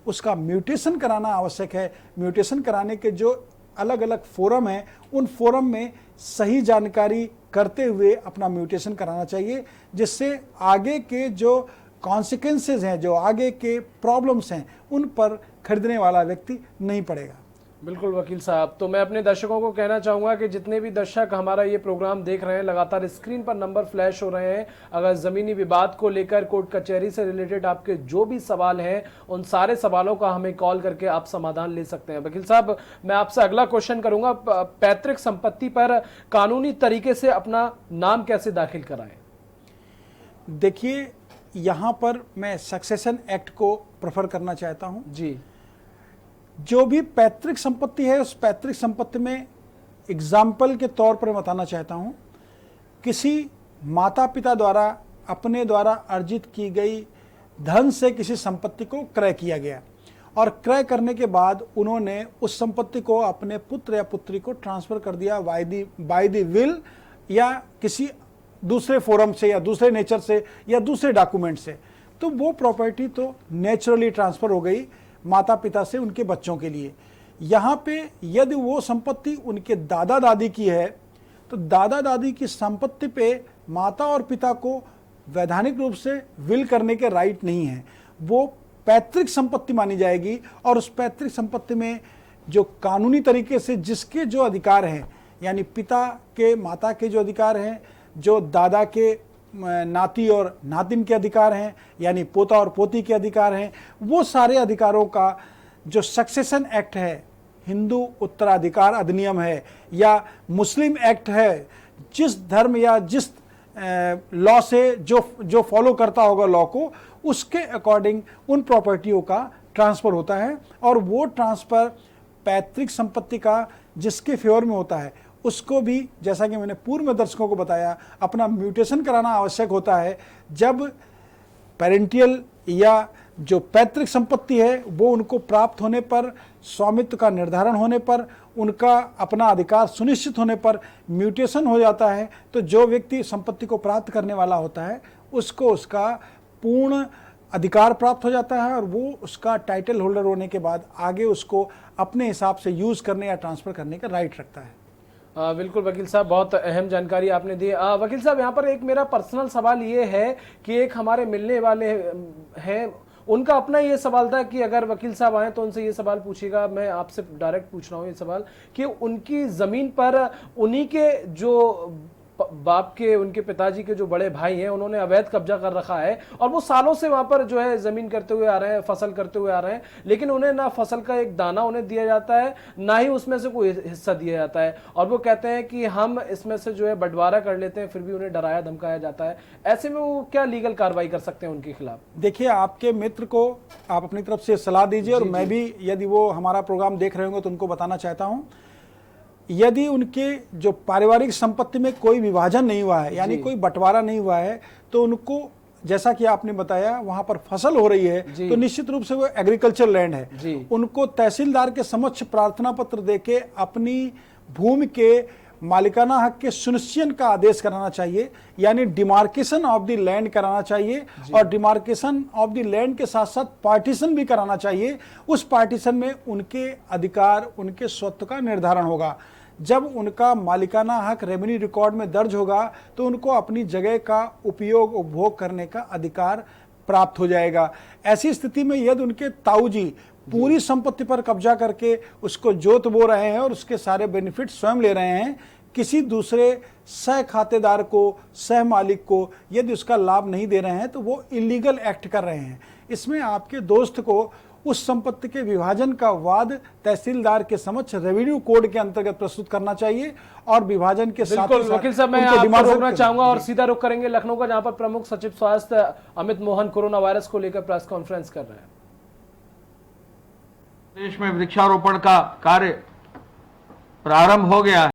उसका म्यूटेशन कराना आवश्यक है। म्यूटेशन कराने के जो अलग अलग फोरम हैं, उन फोरम में सही जानकारी करते हुए अपना म्यूटेशन कराना चाहिए, जिससे आगे के जो कॉन्सिक्वेंसेज हैं, जो आगे के प्रॉब्लम्स हैं, उन पर खरीदने वाला व्यक्ति नहीं पड़ेगा। बिल्कुल वकील साहब, तो मैं अपने दर्शकों को कहना चाहूँगा कि जितने भी दर्शक हमारा ये प्रोग्राम देख रहे हैं, लगातार स्क्रीन पर नंबर फ्लैश हो रहे हैं। अगर ज़मीनी विवाद को लेकर कोर्ट कचहरी से रिलेटेड आपके जो भी सवाल हैं, उन सारे सवालों का हमें कॉल करके आप समाधान ले सकते हैं। वकील साहब, मैं आपसे अगला क्वेश्चन करूँगा, पैतृक संपत्ति पर कानूनी तरीके से अपना नाम कैसे दाखिल कराएं? देखिए, यहाँ पर मैं सक्सेशन एक्ट को प्रेफर करना चाहता हूँ जी। जो भी पैतृक संपत्ति है, उस पैतृक संपत्ति में एग्जाम्पल के तौर पर बताना चाहता हूँ, किसी माता पिता द्वारा अपने द्वारा अर्जित की गई धन से किसी संपत्ति को क्रय किया गया, और क्रय करने के बाद उन्होंने उस संपत्ति को अपने पुत्र या पुत्री को ट्रांसफ़र कर दिया बाय द विल, या किसी दूसरे फोरम से, या दूसरे नेचर से, या दूसरे डॉक्यूमेंट से, तो वो प्रॉपर्टी तो नेचुरली ट्रांसफ़र हो गई माता पिता से उनके बच्चों के लिए। यहाँ पे यदि वो संपत्ति उनके दादा दादी की है, तो दादा दादी की संपत्ति पे माता और पिता को वैधानिक रूप से विल करने के राइट नहीं है, वो पैतृक संपत्ति मानी जाएगी। और उस पैतृक संपत्ति में जो कानूनी तरीके से जिसके जो अधिकार हैं, यानी पिता के माता के जो अधिकार हैं, जो दादा के नाती और नातिन के अधिकार हैं, यानी पोता और पोती के अधिकार हैं, वो सारे अधिकारों का जो सक्सेशन एक्ट है, हिंदू उत्तराधिकार अधिनियम है या मुस्लिम एक्ट है, जिस धर्म या जिस लॉ से जो फॉलो करता होगा लॉ को, उसके अकॉर्डिंग उन प्रॉपर्टियों का ट्रांसफ़र होता है। और वो ट्रांसफ़र पैतृक संपत्ति का जिसके फेवर में होता है उसको भी, जैसा कि मैंने पूर्व में दर्शकों को बताया, अपना म्यूटेशन कराना आवश्यक होता है। जब पेरेंटियल या जो पैतृक संपत्ति है वो उनको प्राप्त होने पर, स्वामित्व का निर्धारण होने पर, उनका अपना अधिकार सुनिश्चित होने पर म्यूटेशन हो जाता है, तो जो व्यक्ति संपत्ति को प्राप्त करने वाला होता है उसको उसका पूर्ण अधिकार प्राप्त हो जाता है और वो उसका टाइटल होल्डर होने के बाद आगे उसको अपने हिसाब से यूज़ करने या ट्रांसफ़र करने का राइट रखता है। बिल्कुल वकील साहब, बहुत अहम जानकारी आपने दी। वकील साहब, यहाँ पर एक मेरा पर्सनल सवाल ये है कि एक हमारे मिलने वाले हैं, उनका अपना ये सवाल था कि अगर वकील साहब आए तो उनसे ये सवाल पूछिएगा, मैं आपसे डायरेक्ट पूछ रहा हूँ ये सवाल, कि उनकी ज़मीन पर उन्हीं के जो बाप के, उनके पिताजी के जो बड़े भाई हैं, उन्होंने अवैध कब्जा कर रखा है और वो सालों से वहां पर जो है जमीन करते हुए आ रहे हैं, फसल करते हुए आ रहे हैं, लेकिन उन्हें ना फसल का एक दाना उन्हें दिया जाता है, ना ही उसमें से कोई हिस्सा दिया जाता है। और वो कहते हैं कि हम इसमें से जो है बंटवारा कर लेते हैं, फिर भी उन्हें डराया धमकाया जाता है। ऐसे में वो क्या लीगल कार्रवाई कर सकते हैं उनके खिलाफ? देखिए, आपके मित्र को आप अपनी तरफ से सलाह दीजिए और मैं भी, यदि वो हमारा प्रोग्राम देख रहे होंगे तो उनको बताना चाहता हूँ, यदि उनके जो पारिवारिक संपत्ति में कोई विभाजन नहीं हुआ है, यानी कोई बंटवारा नहीं हुआ है, तो उनको, जैसा कि आपने बताया, वहां पर फसल हो रही है तो निश्चित रूप से वो एग्रीकल्चर लैंड है, उनको तहसीलदार के समक्ष प्रार्थना पत्र देके अपनी भूमि के मालिकाना हक के सुनिश्चयन का आदेश कराना चाहिए, यानी डिमार्केशन ऑफ द लैंड कराना चाहिए। और डिमार्केशन ऑफ द लैंड के साथ साथ पार्टीशन भी कराना चाहिए। उस पार्टीशन में उनके अधिकार, उनके स्वत्व का निर्धारण होगा। जब उनका मालिकाना हक रेवेन्यू रिकॉर्ड में दर्ज होगा तो उनको अपनी जगह का उपयोग उपभोग करने का अधिकार प्राप्त हो जाएगा। ऐसी स्थिति में यदि उनके ताऊजी पूरी संपत्ति पर कब्जा करके उसको जोत बो रहे हैं और उसके सारे बेनिफिट स्वयं ले रहे हैं, किसी दूसरे सह खातेदार को, सह मालिक को यदि उसका लाभ नहीं दे रहे हैं, तो वो इलीगल एक्ट कर रहे हैं। इसमें आपके दोस्त को उस संपत्ति के विभाजन का वाद तहसीलदार के समक्ष रेवेन्यू कोड के अंतर्गत प्रस्तुत करना चाहिए और विभाजन के साथ ही साथ वकील साहब, मैं आपको रोकना चाहूंगा और सीधा रुख करेंगे लखनऊ का, जहां पर प्रमुख सचिव स्वास्थ्य अमित मोहन कोरोना वायरस को लेकर प्रेस कॉन्फ्रेंस कर रहे हैं। देश में वृक्षारोपण का कार्य प्रारंभ हो गया है।